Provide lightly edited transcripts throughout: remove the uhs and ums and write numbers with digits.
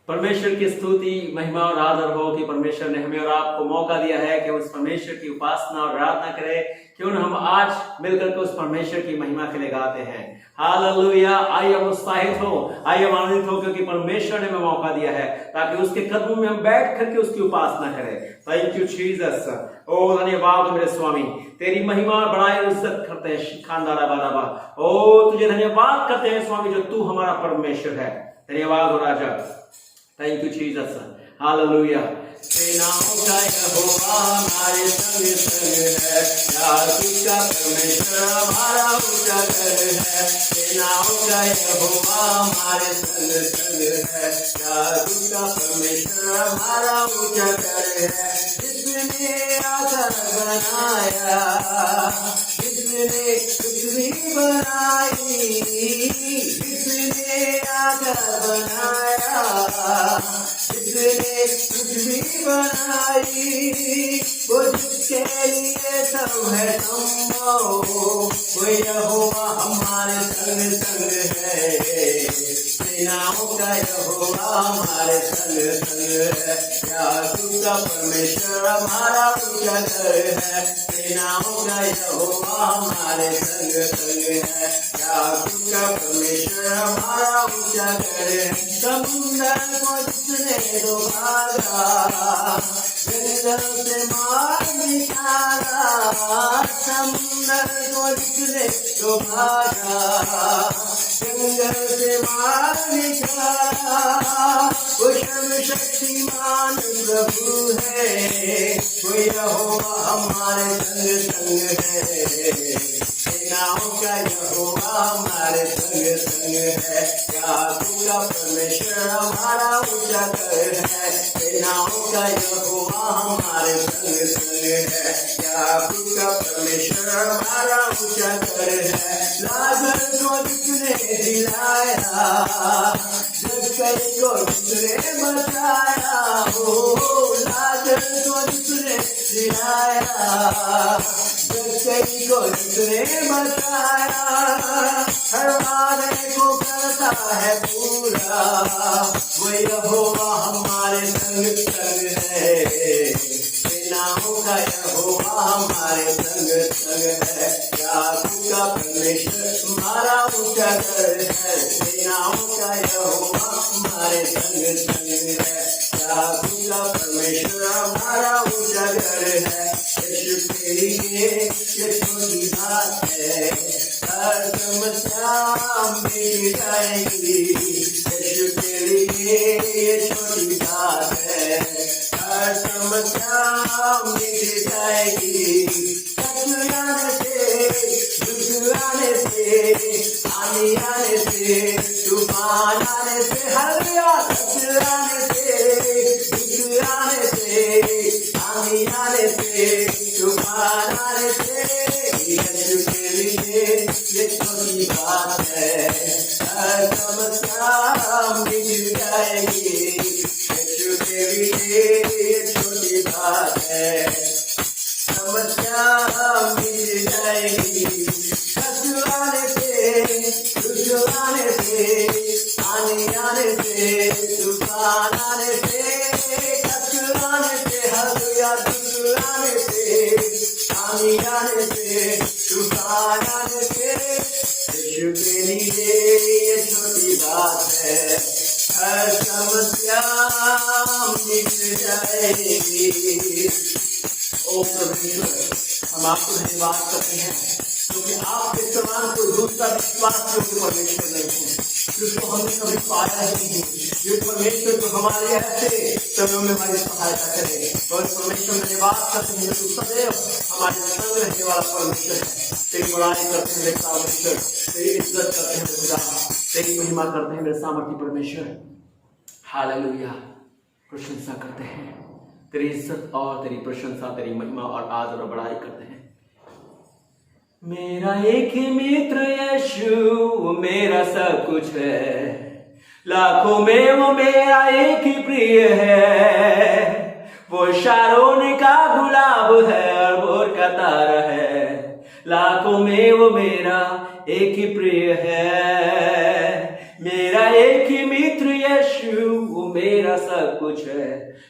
परमेश्वर की स्तुति महिमा और आदर हो कि परमेश्वर ने हमें और आपको मौका दिया है कि उस परमेश्वर की उपासना और आराधना करें। क्यों न हम आज मिलकर के उस परमेश्वर की महिमा के लिए गाते हैं। हालेलुया। आइए हम उत्साहित हो, आइए हम आनंदित हो, क्योंकि परमेश्वर ने हमें मौका दिया है ताकि उसके कदमों में हम बैठ करके उसकी उपासना करें। Thank you Jesus. ओ धन्यवाद मेरे स्वामी, तेरी महिमा और बड़ाई इज्जत करते हैं। शिखांदारा बाराबा, ओ तुझे धन्यवाद करते हैं स्वामी, जो तू हमारा परमेश्वर है। धन्यवाद हो राजा। Thank you Jesus. हालेलुया। सेनाओं का यहोवा हमारे संग संग है, याकूब का परमेश्वर हमारा ऊंचा घर है। सेनाओं का यहोवा हमारे संग संग है, याकूब का परमेश्वर हमारा ऊंचा घर है। जिसने आकाश बनाया, जिसने पृथ्वी बनाई, जिसने आकाश बनाया, जिसने पृथ्वी बनाई, वो जिसके लिए सब है संभव, वो यहोवा हमारे संग संग है। सेनाओं का यहोवा हमारे संग संग है, याकूब का परमेश्वर हमारा ऊंचा घर है। सेनाओं का यहोवा हमारे संग संग है, याकूब का परमेश्वर हमारा ऊंचा घर है। समुद्र को जिसने डुबाया, जंगल से मार निकाला, समुद्र को जिसने डुबाया, जंगल से मार निकाला, वो सर्वशक्तिमान प्रभु है, वो यहोवा हमारे संग संग है। सेनाओं का यहोवा हमारे संग संग है, याकूब का परमेश्वर हमारा ऊंचा घर है। सेनाओं का यहोवा हमारे संग संग है, याकूब का परमेश्वर हमारा ऊंचा घर है। लाजर को जिसने जिलाया, जक्कई को जिसने बचाया, हो लाजर को जिसने जिलाया, जक्कई को जिसने बचाया, हर वादे को करता है पूरा, वो यहोवा हमारे संग संग है। सेनाओं का यहोवा हमारे संग संग है, याकूब का परमेश्वर हमारा ऊंचा घर है। सेनाओं का यहोवा हमारे संग संग है, याकूब का परमेश्वर हमारा ऊंचा घर है। यीशु के लिए ये छोटी बात है, हर समस्या मिट जाएगी। यीशु के लिए ये छोटी बात है, हर समस्या मिट जाएगी। आने से, आने आने से, तूफान आने से, हल्का आने से, आने से, आने आने से, तूफान आने से, यीशु के लिए ये छोटी बात है, हर समस्या मिट जाएगी। यीशु के लिए ये छोटी बात है, समस्या मिट जाएगी। आने से, आने आने से, तूफान आने से, आने से, हल्का आने से, आने आने से, तूफान आने से, यीशु के लिए ये छोटी बात है, हर समस्या मिट जाएगी। ओ परमेश्वर, हम आपको धन्यवाद करते हैं, क्योंकि आपके समान कोई दूसरा विश्वास योग्य परमेश्वर नहीं है, जिसको हमने कभी पाया ही नहीं। ये परमेश्वर जो हमारे ऐसे समय में हमारी सहायता करे, और परमेश्वर धन्यवाद करते हैं, जो सदैव हमारे संग रहने वाला परमेश्वर है। तेरी बुराई करते हैं परमेश्वर, तेरी इज्जत करते हैं खुदा, तेरी महिमा करते हैं मेरे सामर्थी परमेश्वर। हालेलुया। प्रशंसा करते हैं, तेरी इज्जत और तेरी प्रशंसा, तेरी महिमा और आदर और बड़ाई करते हैं। मेरा एक ही मित्र यीशु मेरा सब कुछ है, लाखों में वो मेरा एक ही प्रिय है। वो शारोन का गुलाब है और भोर का तारा है, लाखों में वो मेरा एक ही प्रिय है। मेरा एक ही मित्र यीशु, वो मेरा सब कुछ है।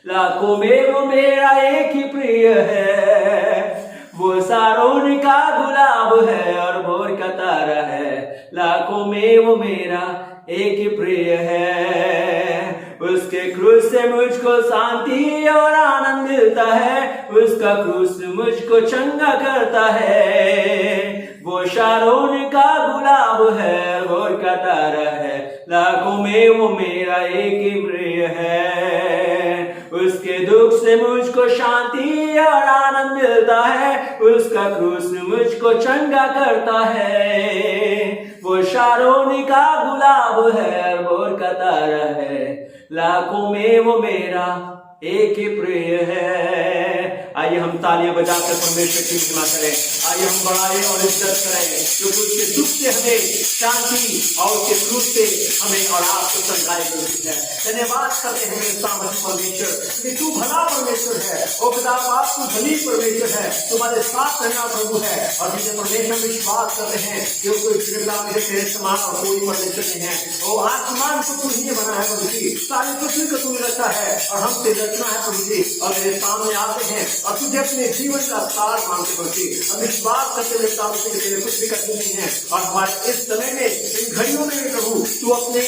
लाखों में वो मेरा एक ही प्रिय है। वो सारोन का गुलाब है और भोर का तारा है। लाखों में वो मेरा एक ही प्रिय है। उसके क्रूस से मुझको शांति और आनंद मिलता है। उसका क्रूस मुझको चंगा करता है। वो शारोन का गुलाब है, भोर का तारा है। लाखों में वो मेरा एक ही प्रिय है। उसके दुख से मुझको शांति और आनंद मिलता है। उसका क्रूस मुझको चंगा करता है। वो शारोन का गुलाब है, भोर का तारा है। लाखों में वो मेरा एक ही प्रिय है। आइए हम तालियां बजाकर परमेश्वर की महिमा करें। आइए हम बढ़ाएं और इज्जत करें, क्योंकि उसके दुख से हमें शांति और उसके क्रूस से हमें और आपको संगाई मिलती है। धन्यवाद करते हैं मेरे सामर्थ्य परमेश्वर कि तू भला परमेश्वर है। ओ खुदा बाप, तू धनी परमेश्वर है। तुम्हारे साथ रहना प्रभु है। और जिसे परमेश्वर विश्वास करते हैं कि कोई श्रृंखला में तेरे समान और कोई परमेश्वर नहीं है। ओ आसमान को तू ही बना है प्रभु जी, सारी पृथ्वी को तूने रचा है और हमसे रचना है प्रभु जी। और मेरे सामने आते हैं और तुझे अपने जीवन का सार मानते प्रभु जी। हम विश्वास करते मेरे सामने तेरे कुछ भी करते नहीं है। और हमारे इस समय में, इन घड़ियों में प्रभु, तू अपने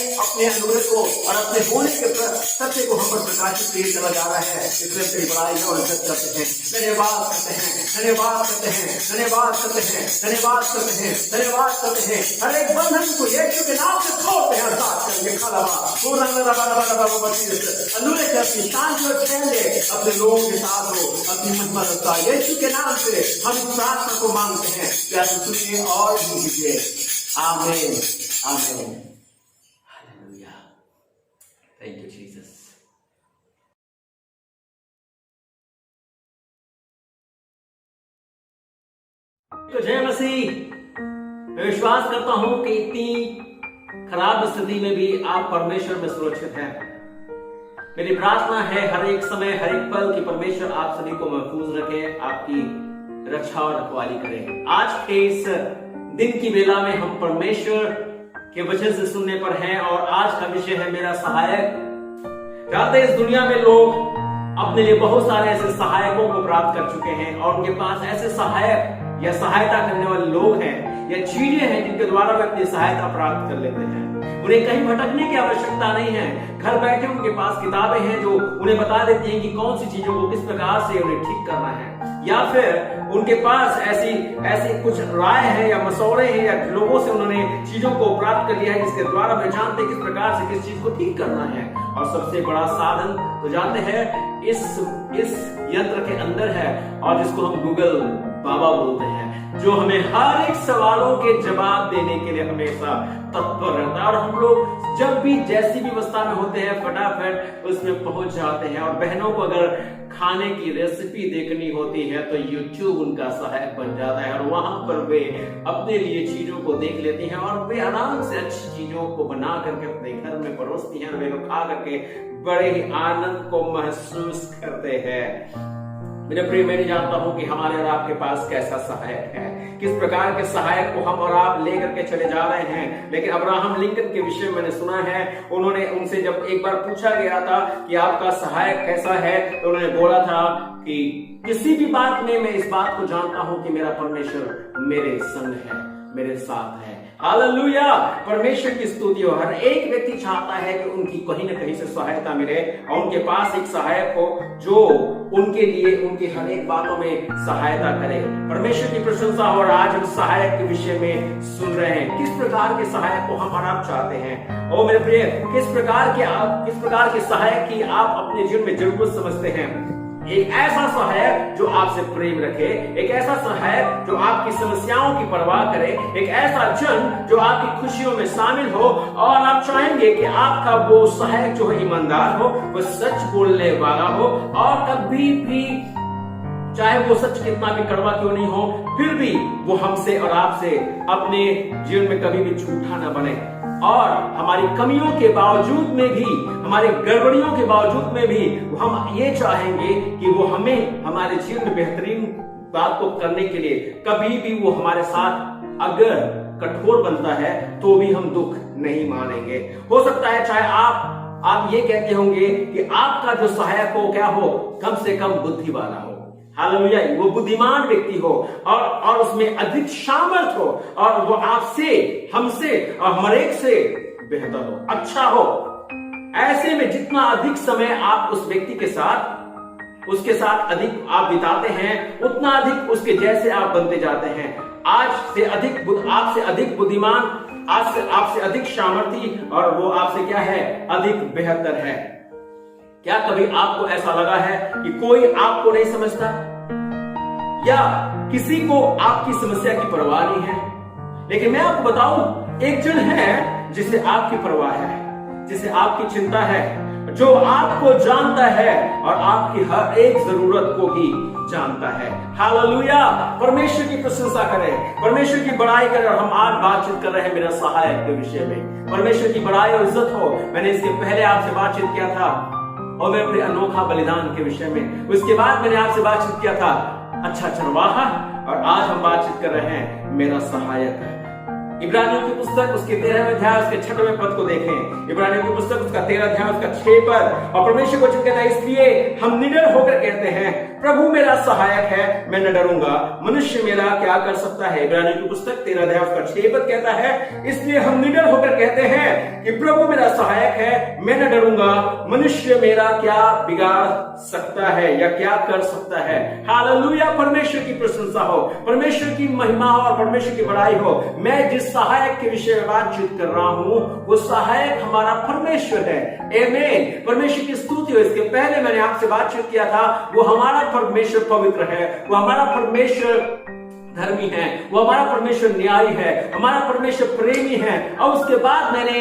अनुग्रह को और अपने होने के सत्य को हम पर प्रकाशित किए चला जा रहा है। इसलिए तेरी बड़ाई और इज्जत करते हैं। धन्यवाद करते हैं, धन्यवाद करते हैं, धन्यवाद करते हैं, धन्यवाद करते हैं, धन्यवाद करते हैं। हर एक बंधन को यीशु के नाम से तोड़ते हैं। शांति और चैन दे अपने लोगों के साथ हो, अपनी महिमा रखता है। यीशु के नाम से हम प्रार्थना को मांगते हैं। क्या सुनिए और कीजिए। आमीन, आमीन, हालेलुया। Thank you Jesus. तो जय मसीह। मैं विश्वास करता हूं कि इतनी खराब स्थिति में भी आप परमेश्वर में सुरक्षित हैं। मेरी प्रार्थना है हर एक समय, हर एक पल कि परमेश्वर आप सभी को महफूज रखे, आपकी रक्षा और रखवाली करे। आज के इस दिन की बेला में हम परमेश्वर के वचन से सुनने पर हैं और आज का विषय है मेरा सहायक। जानते हैं इस दुनिया में लोग अपने लिए बहुत सारे ऐसे सहायकों को प्राप्त कर चुके हैं और उनके पास ऐसे सहायक या सहायता करने वाले लोग हैं या चीजें हैं जिनके द्वारा वे अपनी सहायता प्राप्त कर लेते हैं। उन्हें कहीं भटकने की आवश्यकता नहीं है। घर बैठे उनके पास किताबें हैं जो उन्हें बता देती हैं कि कौन सी चीजों को किस प्रकार से उन्हें ठीक करना है। या फिर उनके पास ऐसी कुछ राय है या मशवरे हैं या लोगों से उन्होंने चीजों को प्राप्त कर लिया है जिसके द्वारा वे जानते हैं किस प्रकार से किस चीज को ठीक करना है। और सबसे बड़ा साधन तो जानते हैं इस यंत्र के अंदर है और जिसको हम गूगल बाबा बोलते हैं, जो हमें हर एक सवालों के जवाब देने के लिए हमेशा तत्पर रहता है। और हम लोग जब भी जैसी भी अवस्था में होते हैं फटाफट उसमें पहुंच जाते हैं। और बहनों को अगर खाने की रेसिपी देखनी होती है तो YouTube उनका सहायक बन जाता है और वहां पर वे अपने लिए चीजों को देख लेती हैं और वे आराम से अच्छी चीजों को बना करके अपने घर में परोसती हैं और वे लोग खा करके बड़े ही आनंद को महसूस करते हैं। मेरे प्रिय, मैं नहीं जानता हूं कि हमारे और आपके पास कैसा सहायक है, किस प्रकार के सहायक को हम और आप लेकर के चले जा रहे हैं। लेकिन अब्राहम लिंकन के विषय में मैंने सुना है, उनसे जब एक बार पूछा गया था कि आपका सहायक कैसा है तो उन्होंने बोला था कि किसी भी बात में मैं इस बात को जानता हूं कि मेरा परमेश्वर मेरे संग है, मेरे साथ है। हालेलुया, परमेश्वर की स्तुति हो। हर एक व्यक्ति चाहता है कि उनकी कहीं ना कहीं से सहायता मिले और उनके पास एक सहायक हो जो उनके लिए उनकी हर एक बातों में सहायता करे। परमेश्वर की प्रशंसा हो। और आज हम सहायक के विषय में सुन रहे हैं। किस प्रकार के सहायक को हम और आप चाहते हैं? ओ मेरे प्रिय, किस प्रकार के सहायक की आप अपने जीवन में जरूरत समझते हैं? एक ऐसा सहायक जो आपसे प्रेम रखे, एक ऐसा सहायक जो आपकी समस्याओं की परवाह करे, एक ऐसा जन जो आपकी खुशियों में शामिल हो और आप चाहेंगे कि आपका वो सहायक जो है ईमानदार हो, वो सच बोलने वाला हो और कभी भी चाहे वो सच कितना भी कड़वा क्यों नहीं हो फिर भी वो हमसे और आपसे अपने जीवन में कभी भी झूठा न बने और हमारी कमियों के बावजूद में भी, हमारी गड़बड़ियों के बावजूद में भी हम ये चाहेंगे कि वो हमें हमारे जीवन में बेहतरीन बात को करने के लिए कभी भी वो हमारे साथ अगर कठोर बनता है तो भी हम दुख नहीं मानेंगे। हो सकता है चाहे आप ये कहते होंगे कि आपका जो सहायक हो क्या हो, कम से कम बुद्धि वाला हो, हालेलुया, वो बुद्धिमान व्यक्ति हो और उसमें अधिक सामर्थ हो और वो आपसे, हमसे और हर एक से बेहतर हो, अच्छा हो। ऐसे में जितना अधिक समय आप उस व्यक्ति के साथ, उसके साथ अधिक आप बिताते हैं, उतना अधिक उसके जैसे आप बनते जाते हैं। आपसे अधिक बुद्धिमान, आपसे अधिक सामर्थी और वो आपसे क्या है, अधिक बेहतर है। क्या कभी आपको ऐसा लगा है कि कोई आपको नहीं समझता या किसी को आपकी समस्या की परवाह नहीं है? लेकिन मैं आपको बताऊं, एक जन है जिसे आपकी परवाह है, जिसे आपकी चिंता है, जो आपको जानता है और आपकी हर एक जरूरत को भी जानता है। हालेलुया, परमेश्वर की प्रशंसा करें, परमेश्वर की बड़ाई करें। और हम आज बातचीत कर रहे हैं मेरा सहायक के विषय में। परमेश्वर की बड़ाई और इज्जत हो। मैंने इसके पहले आपसे बातचीत किया था और मैं अपने अनोखा बलिदान के विषय में, उसके बाद मैंने आपसे बातचीत किया था अच्छा चरवाहा, और आज हम बातचीत कर रहे हैं मेरा सहायक है। इब्रानियों की पुस्तक उसके 13वें अध्याय उसके 6वें पद को देखें। इब्रानियों की पुस्तक उसका 13 अध्याय उसका 6 पद। और परमेश्वर वचन कहता है, इसलिए हम निडर होकर कहते हैं, प्रभु मेरा सहायक है, मैं न डरूंगा, मनुष्य मेरा क्या कर सकता है। इब्रानियों की पुस्तक 13 अध्याय उसका 6 पद कहता है, इसलिए हम निडर होकर कहते हैं कि प्रभु मेरा सहायक है, मैं न डरूंगा, मनुष्य मेरा क्या बिगाड़ सकता है या क्या कर सकता है। हालेलुया, परमेश्वर की प्रशंसा हो, परमेश्वर की महिमा हो और परमेश्वर की बड़ाई हो। मैं जिस सहायक के विषय में बातचीत कर रहा हूं, वो सहायक हमारा परमेश्वर है। आमीन, परमेश्वर की स्तुति हो। इसके पहले मैंने आपसे बातचीत किया था, वो हमारा परमेश्वर पवित्र है, वो हमारा परमेश्वर धर्मी है, वो हमारा परमेश्वर न्यायी है, हमारा परमेश्वर प्रेमी है। और उसके बाद मैंने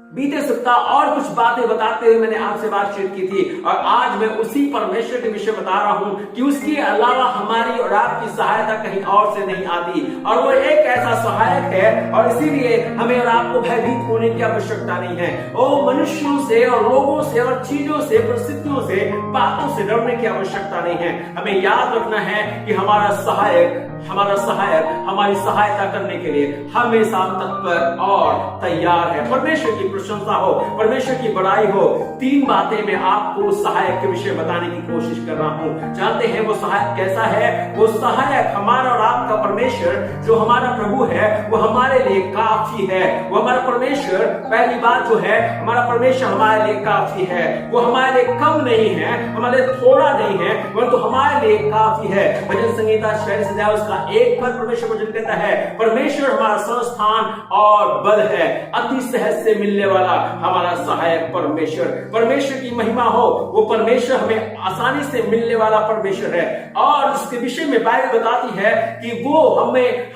बीते सप्ताह और कुछ बातें बताते हुए मैंने आपसे बातचीत की थी, और आज मैं उसी परमेश्वर के विषय बता रहा हूं कि उसके अलावा हमारी और आपकी सहायता कहीं और से नहीं आती, और वो एक ऐसा सहायक है, और इसीलिए हमें और आपको भयभीत होने की आवश्यकता नहीं है। ओ मनुष्यों से और लोगों से और चीजों से, परिस्थितियों से, बातों से डरने की आवश्यकता नहीं है। हमें याद रखना है कि हमारा सहायक हमारी सहायता करने के लिए हमेशा तत्पर और तैयार है। परमेश्वर की प्रशंसा हो, परमेश्वर की बड़ाई हो। 3 बातें मैं आपको सहायक के विषय बताने की कोशिश कर रहा हूं। जानते हैं वो सहायक कैसा है? वो सहायक हमारा और आपका परमेश्वर, जो हमारा प्रभु है, वो हमारे लिए काफी है। वो हमारा परमेश्वर, पहली बात जो है, हमारा परमेश्वर हमारे लिए काफी है। वो हमारे लिए कम नहीं है, हमारे लिए थोड़ा नहीं है, परंतु हमारे लिए काफी है। भजन संहिता 46 अध्याय उसका 1 पद परमेश्वर वचन कहता है, परमेश्वर हमारा संस्थान और बल है, अति सहज से मिलने वाला हमारा सहायक परमेश्वर। परमेश्वर की महिमा हो, वो परमेश्वर हमें आसानी से मिलने वाला परमेश्वर है। और इसके विषय में बाइबल बताती है कि वो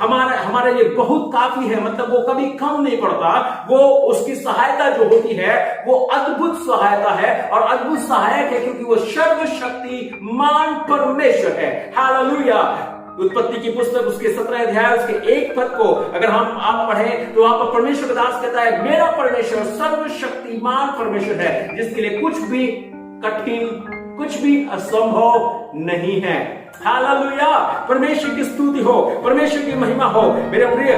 हमारे लिए बहुत काफी है, मतलब वो कभी कम नहीं पड़ता। वो उसकी सहायता जो होती है वो अद्भुत सहायता है और अद्भुत सहायक है, क्योंकि वो सर्वशक्तिमान परमेश्वर है। हालेलुया। उत्पत्ति की पुस्तक उसके 17 अध्याय उसके 1 पद को अगर आप पढ़ें तो वहां पर परमेश्वर का दास कहता है, मेरा परमेश्वर सर्वशक्तिमान परमेश्वर है, जिसके लिए कुछ भी कठिन, कुछ भी असंभव नहीं है। हालेलुया, परमेश्वर की स्तुति हो, परमेश्वर की महिमा हो। मेरे प्रिय,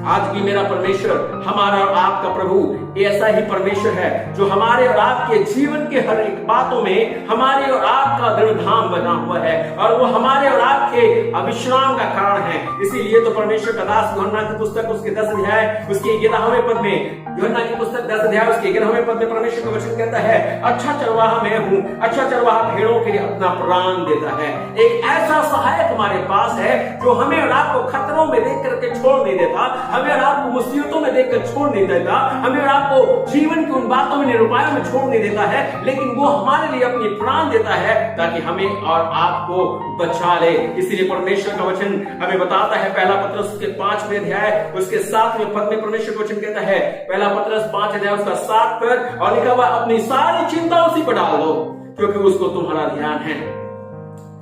आज भी मेरा परमेश्वर, हमारा और आपका प्रभु ऐसा ही परमेश्वर है, जो हमारे और आपके जीवन के हर एक बातों में हमारे और आपका दृढ़धाम बना हुआ है, और वो हमारे और आपके अविश्राम का कारण है। इसीलिए तो परमेश्वर का दास यूहन्ना की पुस्तक उसके 10 अध्याय उसके 11वें पद में, यूहन्ना की पुस्तक 10 अध्याय उसके 11वें पद में परमेश्वर का वचन कहता है, अच्छा चरवाहा मैं हूं, अच्छा चरवाहा भेड़ों के लिए अपना प्राण देता है। एक ऐसा सहायक हमारे पास है जो हमें और आपको खतरों में देख करके छोड़ नहीं देता, हमें और आपको मुसीबतों में देखकर छोड़ नहीं देता, हमें और आपको जीवन की उन बातों में, निरुपायों में छोड़ नहीं देता है, लेकिन वो हमारे लिए अपनी प्राण देता है ताकि हमें और आपको बचा ले। इसलिए परमेश्वर का वचन हमें बताता है, पहला पत्रस उसके 5वें अध्याय उसके 7वें पद में परमेश्वर का वचन कहता है, पहला पत्रस 5 अध्याय उसका 7 पद, और लिखा हुआ, अपनी सारी चिंता उसी पर डाल दो क्योंकि उसको तुम्हारा ध्यान है।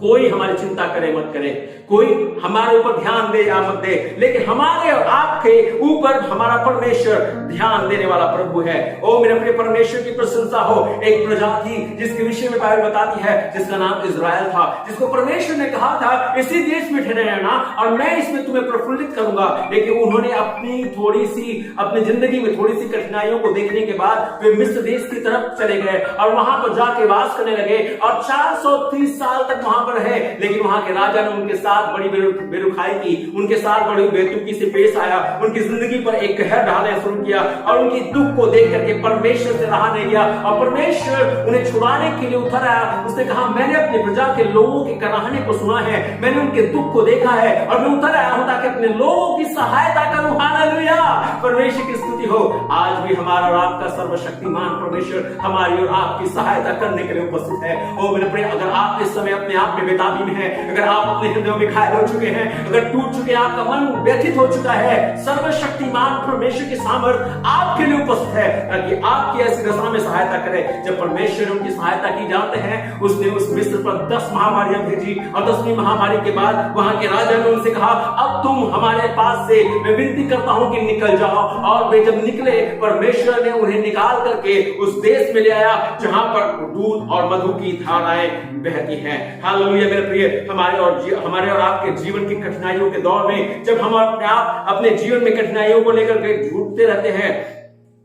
कोई हमारी चिंता करे मत करे, कोई हमारे ऊपर ध्यान दे या मत दे, लेकिन हमारे और आपके ऊपर हमारा परमेश्वर ध्यान देने वाला प्रभु है। ओ मेरे प्रिय, परमेश्वर की प्रशंसा हो। एक प्रजा थी जिसके विषय में बाइबल बताती है, जिसका नाम इजराइल था, जिसको परमेश्वर ने कहा था इसी देश में ठहरे रहना और मैं इसमें तुम्हें प्रफुल्लित करूंगा। लेकिन उन्होंने अपनी जिंदगी में थोड़ी सी कठिनाइयों को देखने के बाद वे मिस्र देश की तरफ चले गए और वहां पर जाके वास करने लगे और 430 साल तक वहां पर रहे। लेकिन वहां के राजा ने उनके साथ बड़ी बेरुखाई की, उनके साथ बड़ी बेतुकी से पेश आया, उनकी जिंदगी पर एक कहर ढालना शुरू किया और उनकी दुख को देख करके परमेश्वर से रहा नहीं गया और परमेश्वर उन्हें छुड़ाने के लिए उतर आया। उसने कहा, मैंने अपनी प्रजा के लोगों के कराहने को सुना है, मैंने उनके दुख को देखा है और मैं उतर आया हूं ताकि अपने लोगों की सहायता करूं। हालेलुया, परमेश्वर की स्तुति हो। आज भी हमारा और आपका सर्वशक्तिमान परमेश्वर हमारी और आपकी सहायता करने के लिए उपस्थित है। ओ मेरे प्रिय, अगर आप इस समय अपने आप में बेताबी में हैं, अगर आप अपने हृदयों में घायल हो चुके हैं, अगर टूट चुके हैं, आपका मन व्यथित हो चुका है, सर्वशक्तिमान परमेश्वर की सामर्थ आपके लिए उपस्थित है ताकि आपकी ऐसी दशा में सहायता करे। जब परमेश्वर उनकी सहायता की जाते हैं, उसने उस मिस्र पर 10 महामारियां भेजी और 10वीं महामारी के बाद वहां के राजा ने उनसे कहा, अब तुम हमारे पास से, मैं विनती करता हूं कि निकल जाओ। और वे जब निकले, परमेश्वर ने उन्हें निकाल करके उस देश में ले आया जहां पर दूध और मधु की धाराएं बहती हैं। हालेलुया मेरे प्रिय, हमारे और आपके जीवन की कठिनाइयों के दौर में जब हम अपने जीवन में कठिनाइयों को लेकर के जूझते रहते हैं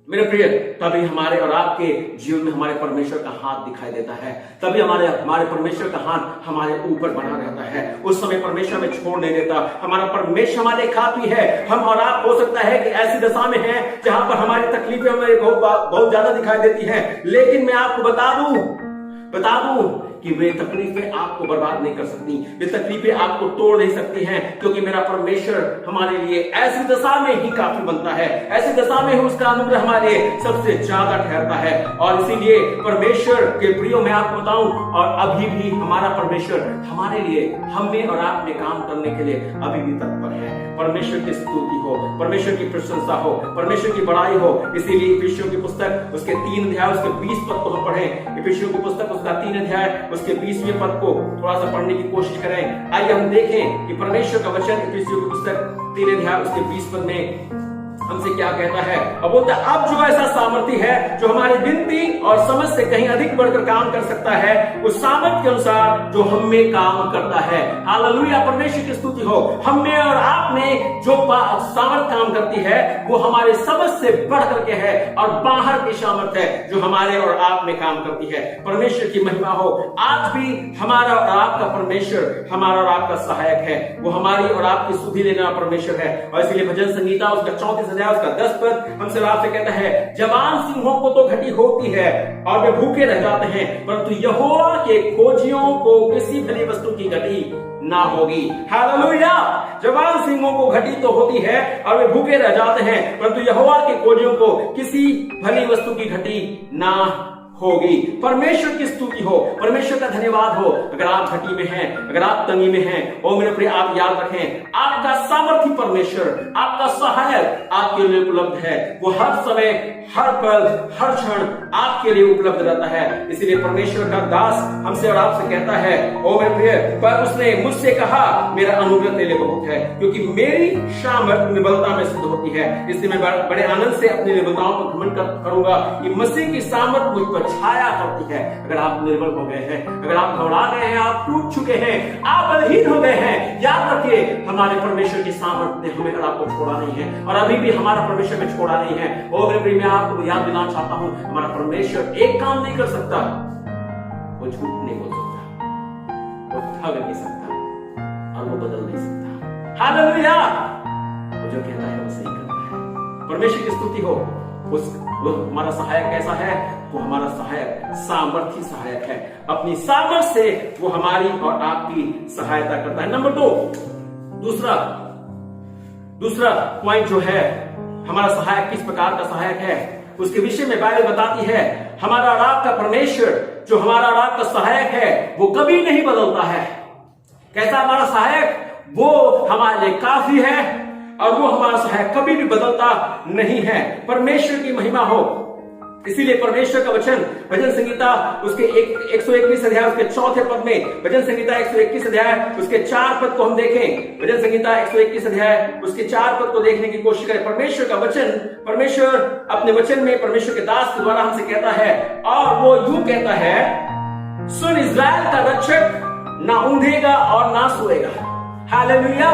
मेरे प्रिय, तभी हमारे और आपके जीवन में हमारे परमेश्वर का हाथ दिखाई देता है। तभी हमारे परमेश्वर का हाथ हमारे ऊपर बना रहता है। उस समय परमेश्वर हमें छोड़ नहीं देता। हमारा परमेश्वर हमारे काफी है। हम और आप हो सकता है कि ऐसी दशा में हैं जहां पर हमारी तकलीफें हमें बहुत ज्यादा दिखाई देती हैं, लेकिन मैं आपको बता दूं कि वे तकलीफें आपको बर्बाद नहीं कर सकती, वे तकलीफें आपको तोड़ नहीं सकती हैं, क्योंकि मेरा परमेश्वर हमारे लिए ऐसी दशा में ही काफी बनता है, ऐसी दशा में ही उसका अनुग्रह हमारे सबसे ज्यादा ठहरता है। और इसीलिए परमेश्वर के प्रियो मैं आपको बताऊं, और अभी भी हमारा परमेश्वर हमारे लिए, हमें और आप में काम करने के लिए अभी भी तत्पर है। परमेश्वर की स्तुति हो, परमेश्वर की प्रशंसा हो, परमेश्वर की बड़ाई हो। इसीलिए इफिसियों की पुस्तक उसके 3 अध्याय उसके 20 पद को हम पढ़ें। इफिसियों की पुस्तक उसका 3 अध्याय उसके 20वें पद को थोड़ा सा पढ़ने की कोशिश करें। आइए हम देखें कि परमेश्वर का वचन इफिसियों की पुस्तक 3 अध्याय उसके 20 पद में हमसे क्या कहता है। अब बोलता है, अब जो ऐसा सामर्थ्य है जो हमारी गिनती और समझ से कहीं अधिक बढ़कर काम कर सकता है, उस सामर्थ्य के अनुसार जो हम में काम करता है। हालेलुया, परमेश्वर की स्तुति हो। हम में और आप में जो सामर्थ्य काम करती है वो हमारे समझ से बढ़ करके है और बाहर की सामर्थ्य है जो हमारे और आप में काम करती है। परमेश्वर की महिमा हो। आज भी हमारा और आपका परमेश्वर हमारा और आपका सहायक है। वो हमारी और आपकी सुधि लेने वाला परमेश्वर है। और इसलिए भजन संगीता उसका 34 अध्याय उसका 10 पद हमसे आपसे कहता है, जवान सिंहों को तो घटी होती है और वे भूखे रह जाते हैं, परंतु यहोवा के खोजियों को किसी भली वस्तु की घटी ना होगी। हालेलुया, जवान सिंहों को घटी तो होती है और वे भूखे रह जाते हैं, परंतु यहोवा के खोजियों को किसी भली वस्तु की घटी ना होगी। परमेश्वर की स्तुति हो, परमेश्वर का धन्यवाद हो। अगर आप घटी में हैं, अगर आप तंगी में हैं, ओ मेरे प्रिय, आप याद रखें, आपका सामर्थी परमेश्वर, आपका सहायक आपके लिए उपलब्ध है। वो हर समय, हर पल, हर क्षण आपके लिए उपलब्ध रहता है। इसीलिए परमेश्वर का दास हमसे और आपसे कहता है, ओ मेरे प्रिय, पर उसने मुझसे कहा, मेरा अनुग्रह तेरे लिए बहुत है, क्योंकि मेरी सामर्थ निर्बलता में सिद्ध होती है। इसलिए मैं बड़े आनंद से अपनी निर्बलताओं पर घमंड करूंगा कि मसीह की सामर्थ मुझ पर छाया करती है। अगर आप निर्बल हो गए हैं, अगर आप घबरा गए हैं, आप टूट चुके हैं, आप बलहीन हो गए हैं, याद रखिए, हमारे परमेश्वर की सामर्थ ने हमें और आपको छोड़ा नहीं है और अभी भी हमारा परमेश्वर में छोड़ा नहीं है। ओ मेरे प्रिय, मैं आपको याद दिलाना चाहता हूं, हमारा परमेश्वर एक काम नहीं कर सकता, वो झूठ नहीं बोल सकता, वो ठग नहीं सकता और वो बदल नहीं सकता। हालेलुया, वो जो कहता है वो सही करता है। परमेश्वर की स्तुति हो। वो हमारा सहायक कैसा है? वो हमारा सहायक सामर्थी सहायक है। अपनी सामर्थ से वो हमारी और आपकी सहायता करता है। नंबर 2, दूसरा पॉइंट जो है, हमारा सहायक किस प्रकार का सहायक है, उसके विषय में बाइबल बताती है, हमारा और आपका परमेश्वर जो हमारा और आपका सहायक है वो कभी नहीं बदलता है। कैसा हमारा सहायक? वो हमारे लिए काफी है और वो हमारा सहायक कभी भी बदलता नहीं है। परमेश्वर की महिमा हो। इसीलिए परमेश्वर का वचन भजन संहिता उसके 121 अध्याय उसके चौथे पद में, भजन संहिता 121 अध्याय उसके 4 पद को हम देखें, भजन संहिता 121 अध्याय उसके 4 पद को देखने की कोशिश करें। परमेश्वर का वचन, परमेश्वर अपने वचन में परमेश्वर के दास के द्वारा हमसे कहता है, और वो यूं कहता है, सुन इस्राएल का रक्षक ना ऊंधेगा और ना सोएगा। हालेलुया,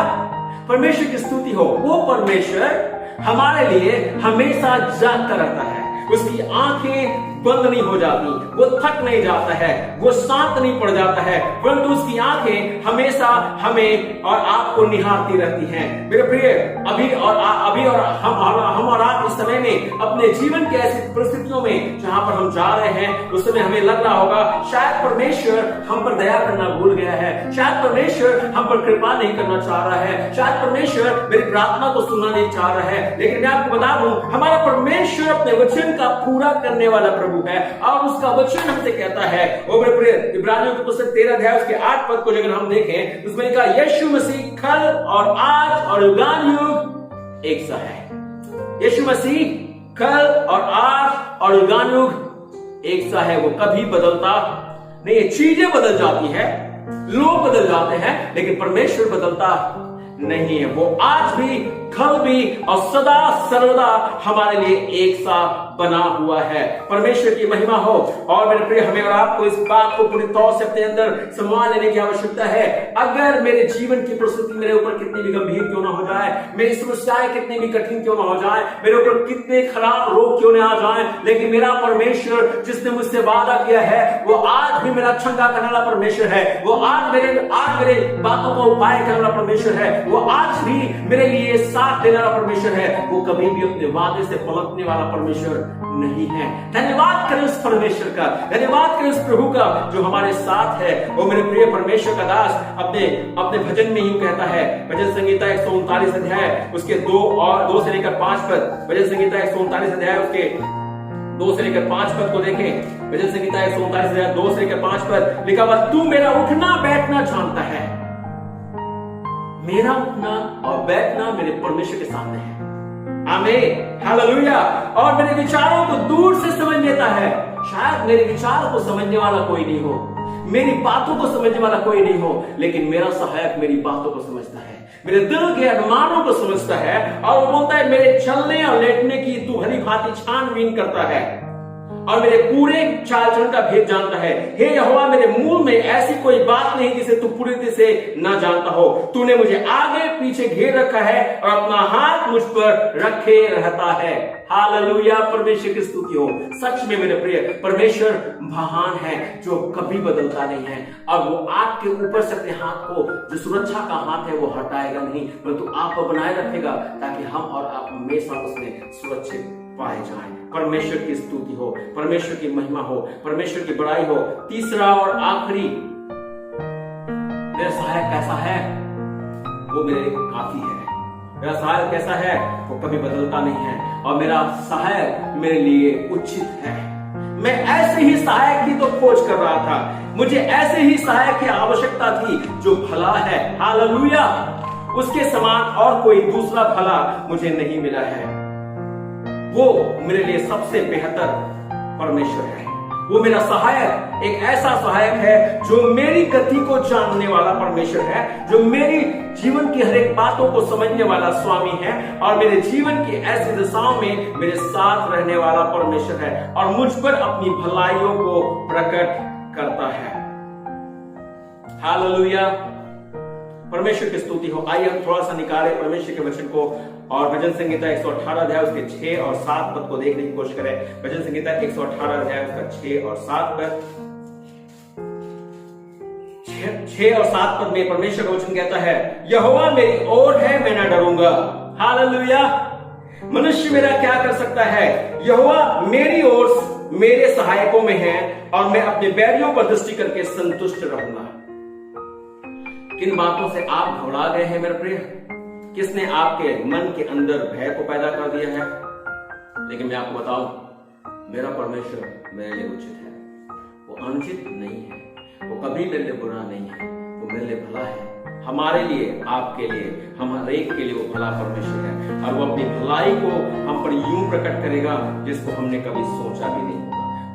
परमेश्वर की स्तुति हो। वो परमेश्वर हमारे लिए हमेशा जागता रहता है, उसकी आंखें बंद नहीं हो जाती, वो थक नहीं जाता है, वो शांत नहीं पड़ जाता है, परंतु उसकी आंखें हमेशा हमें और आपको निहारती रहती हैं। मेरे प्रिय, अभी और हम और आप इस समय में अपने जीवन के ऐसी परिस्थितियों में जहां पर हम जा रहे हैं, उस समय हमें लग रहा होगा शायद परमेश्वर हम पर दया करना भूल गया है, शायद परमेश्वर हम पर कृपा नहीं करना चाह रहा है, शायद परमेश्वर मेरी प्रार्थना को सुनना नहीं चाह रहा है। लेकिन मैं आपको बता दूं, हमारा परमेश्वर अपने वचन का पूरा करने वाला प्रभु है, और उसका वचन हमसे कहता है, ओ मेरे प्रिय, इब्रानियों की पुस्तक 13 अध्याय उसके 8 पद को अगर हम देखें, उसमें कहा, यीशु मसीह कल और आज और युगानुयुग एक सा है। यीशु मसीह कल और आज और युगानुयुग एक सा है, वो कभी बदलता नहीं। चीजें बदल जाती है, लोग बदल जाते हैं, लेकिन परमेश्वर बदलता नहीं है। वो आज भी, कल भी और सदा सर्वदा हमारे लिए एक सा बना हुआ है। परमेश्वर की महिमा हो। और मेरे प्रिय, हमें और आपको इस बात को पूरी तौर से अपने अंदर सम्मान लेने की आवश्यकता है। अगर मेरे जीवन की परिस्थिति मेरे ऊपर कितनी भी गंभीर क्यों ना हो जाए, मेरी समस्याएं कितनी भी कठिन क्यों ना हो जाए, मेरे ऊपर कितने खराब रोग क्यों ना आ जाए, लेकिन मेरा परमेश्वर जिसने मुझसे वादा किया है, वो आज भी मेरा चंगा करने वाला परमेश्वर है। वो आज मेरे बातों का उपाय करने वाला परमेश्वर है। वो आज भी मेरे लिए साथ देने वाला परमेश्वर है। वो कभी भी अपने वादे से पलटने वाला परमेश्वर नहीं है। धन्यवाद करें उस परमेश्वर का, धन्यवाद करें उस प्रभु का जो हमारे साथ है। वो मेरे प्रिय परमेश्वर का दास अपने भजन में यूं कहता है, भजन संहिता 139 अध्याय उसके 2 से लेकर 5 पद, भजन संहिता 139 अध्याय उसके 2 से लेकर 5 पद को देखें। भजन संहिता 139 अध्याय 2 से लेकर 5 पद लिखा हुआ, तू मेरा उठना बैठना जानता है। मेरा उठना और बैठना मेरे परमेश्वर के सामने है। आमीन, हालेलुया। और मेरे विचारों को दूर से समझ लेता है। शायद मेरे विचारों को समझने वाला कोई नहीं हो, मेरी बातों को समझने वाला कोई नहीं हो, लेकिन मेरा सहायक मेरी बातों को समझता है, मेरे दिल के अनुमानों को समझता है, और वो बोलता है, मेरे चलने और लेटने की तू भली भांति छानबीन करता है और मेरे पूरे चाल चलन का भेद जानता है। हे यहोवा, मेरे मुंह में ऐसी कोई बात नहीं जिसे तू पूरी तरह से ना जानता हो। तूने मुझे आगे पीछे घेर रखा है और अपना हाथ मुझ पर रखे रहता है। हालेलुया, परमेश्वर की स्तुति हो। सच में मेरे प्रिय, परमेश्वर महान है जो कभी बदलता नहीं है, और वो आपके ऊपर से अपने हाथ को, जो सुरक्षा का हाथ है, वो हटाएगा नहीं, परंतु आप बनाए रखेगा ताकि हम और आप हमेशा उसमें सुरक्षित पाए जाएं। परमेश्वर की स्तुति हो, परमेश्वर की महिमा हो, परमेश्वर की बड़ाई हो। तीसरा और आखिरी, मेरा सहायक कैसा है? वो मेरे लिए काफी है। मेरा सहायक कैसा है? वो कभी बदलता नहीं है, और मेरा सहायक मेरे लिए उचित है। मैं ऐसे ही सहायक ही तो खोज कर रहा था, मुझे ऐसे ही सहायक की आवश्यकता थी जो भला है। हालेलुया, उसके समान और कोई दूसरा भला मुझे नहीं मिला है। वो मेरे लिए सबसे बेहतर परमेश्वर है। वो मेरा सहायक एक ऐसा सहायक है जो मेरी गति को जानने वाला परमेश्वर है, जो मेरी जीवन की हर एक बातों को समझने वाला स्वामी है, और मेरे जीवन की ऐसी दिशाओं में मेरे साथ रहने वाला परमेश्वर है, और मुझ पर अपनी भलाइयों को प्रकट करता है। हालेलुया, परमेश्वर की स्तुति हो। आइए हम थोड़ा सा निकाले परमेश्वर के वचन को और भजन संहिता 118 अध्याय उसके 6 और 7 पद को देखने की कोशिश करें। भजन संहिता 118 अध्याय उसका 6 और 7 पद, 6 और 7 पद में परमेश्वर का वचन कहता है, यहोवा मेरी ओर है, मैं ना डरूंगा। हालेलुया, मनुष्य मेरा क्या कर सकता है? यहोवा मेरी ओर मेरे सहायकों में है, और मैं अपने बैरियों पर दृष्टि करके संतुष्ट रहूंगा। किन बातों से आप घबरा गए हैं मेरे प्रिय? किसने आपके मन के अंदर भय को पैदा कर दिया है? लेकिन मैं आपको बताऊं, मेरा परमेश्वर मेरे लिए उचित है, वो अनुचित नहीं है, वो कभी मेरे लिए बुरा नहीं है, वो मेरे लिए भला है, हमारे लिए, आपके लिए, हम हर एक के लिए वो भला परमेश्वर है और वो अपनी भलाई को हम पर यूं प्रकट करेगा जिसको हमने कभी सोचा भी नहीं होगा।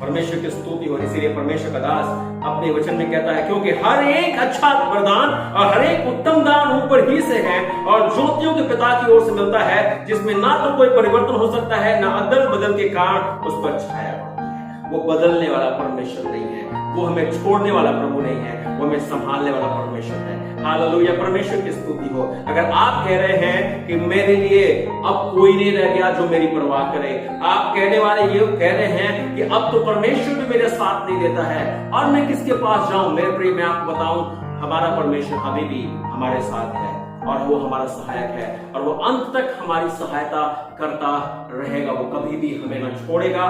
परमेश्वर की स्तुति हो। इसीलिए परमेश्वर का दास अपने वचन में कहता है, क्योंकि हर एक अच्छा वरदान और हर एक उत्तम दान ऊपर ही से है और ज्योतियों के पिता की ओर से मिलता है, जिसमें ना तो कोई परिवर्तन हो सकता है, ना अदल बदल के कारण उस पर छाया पड़ती है। वो बदलने वाला परमेश्वर नहीं है, वो हमें छोड़ने वाला प्रभु नहीं है, वो हमें संभालने वाला परमेश्वर है। हालेलुया, परमेश्वर की स्तुति हो। अगर आप कह रहे हैं कि मेरे लिए अब कोई नहीं रह गया जो मेरी परवाह करे, आप कहने वाले ये कह रहे हैं कि अब तो परमेश्वर भी मेरे साथ नहीं देता है और मैं किसके पास जाऊं। मेरे प्रिय, मैं आपको बताऊं, हमारा परमेश्वर अभी भी हमारे साथ है और वो हमारा सहायक है और वो अंत तक हमारी सहायता करता रहेगा। वो कभी भी हमें न छोड़ेगा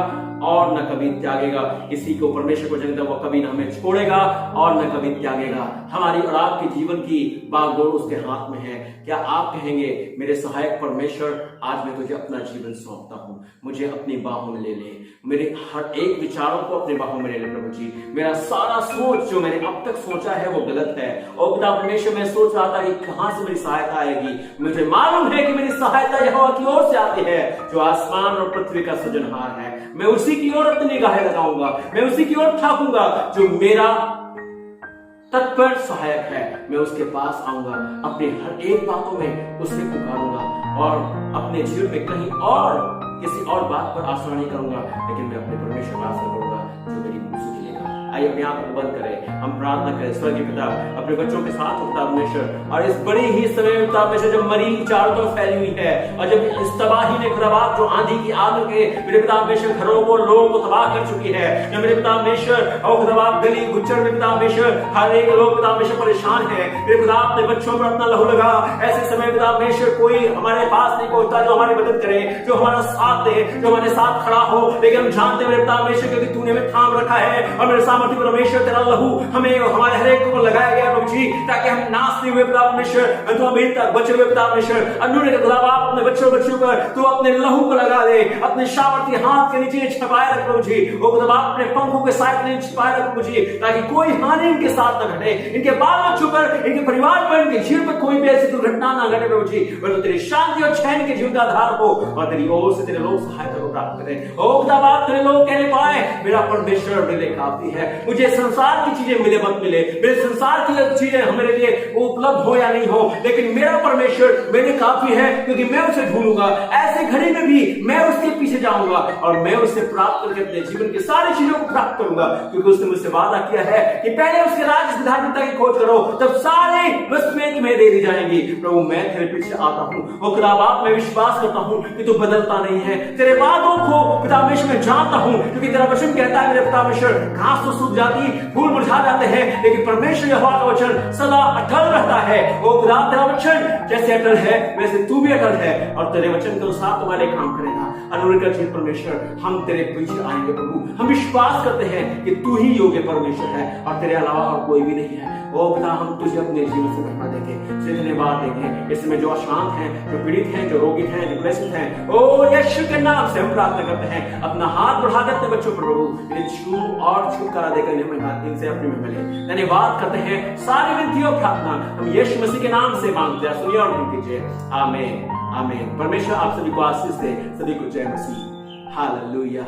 और न कभी त्यागेगा। इसी को परमेश्वर को जानता, वो कभी न हमें छोड़ेगा और न कभी त्यागेगा। हमारी और आपके जीवन की बागडोर उसके हाथ में है। क्या आप कहेंगे, मेरे सहायक परमेश्वर, आज मैं तुझे अपना जीवन सौंपता हूं, मुझे अपनी बाहों में ले ले, मेरे हर एक विचारों को अपनी बाहों में ले ले प्रभु जी। मेरा सारा सोच जो मैंने अब तक सोचा है वो गलत है और पिता परमेश्वर, मैं सोच रहा था कि कहां से मेरी सहायता आएगी। मुझे मालूम है कि मेरी सहायता यहोवा की ओर से आती है, जो आसमान और पृथ्वी का सृजनहार है। मैं उसी की ओर अपनी निगाहें लगाऊंगा, मैं उसी की ओर ठाकूंगा जो मेरा तत्पर सहायक है। मैं उसके पास आऊंगा, अपनी हर एक बातों में उससे पुकारूंगा और अपने जीवन में कहीं और किसी और बात पर आशा नहीं करूंगा, लेकिन मैं अपने परमेश्वर पर आशा करूंगा जो मेरी मुझसे लेगा। आइए अपने आप को बंद करें, हम प्रार्थना करें। स्वर्गीय पिता, अपने बच्चों के साथ पिता परमेश्वर, और इस बड़ी ही समय में पिता परमेश्वर जब मरी चारों तरफ फैली हुई है और जब इस तबाही ने खुदाबाप जो आंधी की आग के मेरे पिता परमेश्वर घरों को, लोगों को तबाह कर चुकी है, जब मेरे पिता परमेश्वर और खुदाबाप गली गुच्चर में पिता परमेश्वर हर एक लोग पिता परमेश्वर परेशान है, मेरे पिता अपने बच्चों पर अपना लहू लगा। ऐसे समय पिता परमेश्वर कोई हमारे पास नहीं पहुंचता जो हमारी मदद करे, जो हमारा साथ दे, जो हमारे साथ खड़ा हो, लेकिन हम जानते हैं मेरे पिता परमेश्वर क्योंकि तूने हमें थाम रखा है और मेरे सामर्थ्य परमेश्वर तेरा लहू हमें हमारे हर एक को लगाया गया प्रभु जी, ताकि हम नाश नहीं हुए पिता परमेश्वर, तू अभी तक बचे हुए पिता परमेश्वर। अन्य ने खुदा बाप अपने बच्चों पर तू अपने लहू को लगा दे, अपने सामर्थ्य हाथ के नीचे छिपाए रख प्रभु जी, वो खुदा बाप अपने पंखों के साथ में छिपाए रख प्रभु जी, ताकि कोई हानि इनके साथ न घटे, इनके बाल बच्चों पर, इनके परिवार पर, इनके जीवन पर कोई भी ऐसी दुर्घटना न घटे प्रभु जी, वरन तेरी शांति और चैन के जीवन का आधार हो और तेरी ओर से तेरे लोग सहायता को प्राप्त करें। ओ खुदा बाप, तेरे लोग कहने पाए मेरा परमेश्वर मेरे लिए काफी है। मुझे संसार की चीजें मिले मत मिले, मेरे संसार की चीजें मेरे लिए उपलब्ध हो या नहीं हो, लेकिन मेरा परमेश्वर मेरे काफी है, क्योंकि मैं उसे ढूंढूंगा। ऐसे घड़ी में भी मैं उसके पीछे जाऊंगा और मैं उसे प्राप्त करके अपने जीवन की सारी चीजों को प्राप्त करूंगा, क्योंकि उसने मुझसे वादा किया है कि पहले उसके राज्य की धार्मिकता की खोज करो, तब सारे वस्तुएं तुम्हें दे दी जाएंगी। प्रभु, मैं तेरे पीछे आता हूं। ओ खुदा बाप, मैं विश्वास करता हूं कि तू बदलता नहीं है, तेरे वादों को पिता परमेश्वर मैं जानता हूं, क्योंकि तेरा वचन कहता है मेरे पिता परमेश्वर, घास तो सूख जाती, फूल मुरझा जाते हैं, लेकिन परमेश्वर यहोवा का वचन सदा अटल रहता है। ओ खुदा, तेरा वचन जैसे अटल है वैसे तू भी अटल है और तेरे वचन के अनुसार तुम्हारे काम करेगा। अनुग्रह कर परमेश्वर, हम तेरे पीछे आएंगे प्रभु। हम विश्वास करते हैं कि तू ही योग्य परमेश्वर है और तेरे अलावा और कोई भी नहीं है। ओ पिता, हम तुझे अपने जीवन से घटना देंगे, धन्यवाद देंगे। इसमें जो अशांत हैं, जो पीड़ित हैं, जो रोगित हैं, जो ग्रसित हैं, ओ यीशु के नाम से हम प्रार्थना करते हैं, अपना हाथ बढ़ा दे अपने बच्चों पर प्रभु, इन्हें छू और छुटकारा देकर इनसे अपने में मिले। धन्यवाद करते हैं। सारी विनती और प्रार्थना हम यीशु मसीह के नाम से मांगते हैं, सुनिए और कीजिए। आमीन आमीन। परमेश्वर आप सभी को आशीष दे। सभी को जय मसीह। हालेलुया।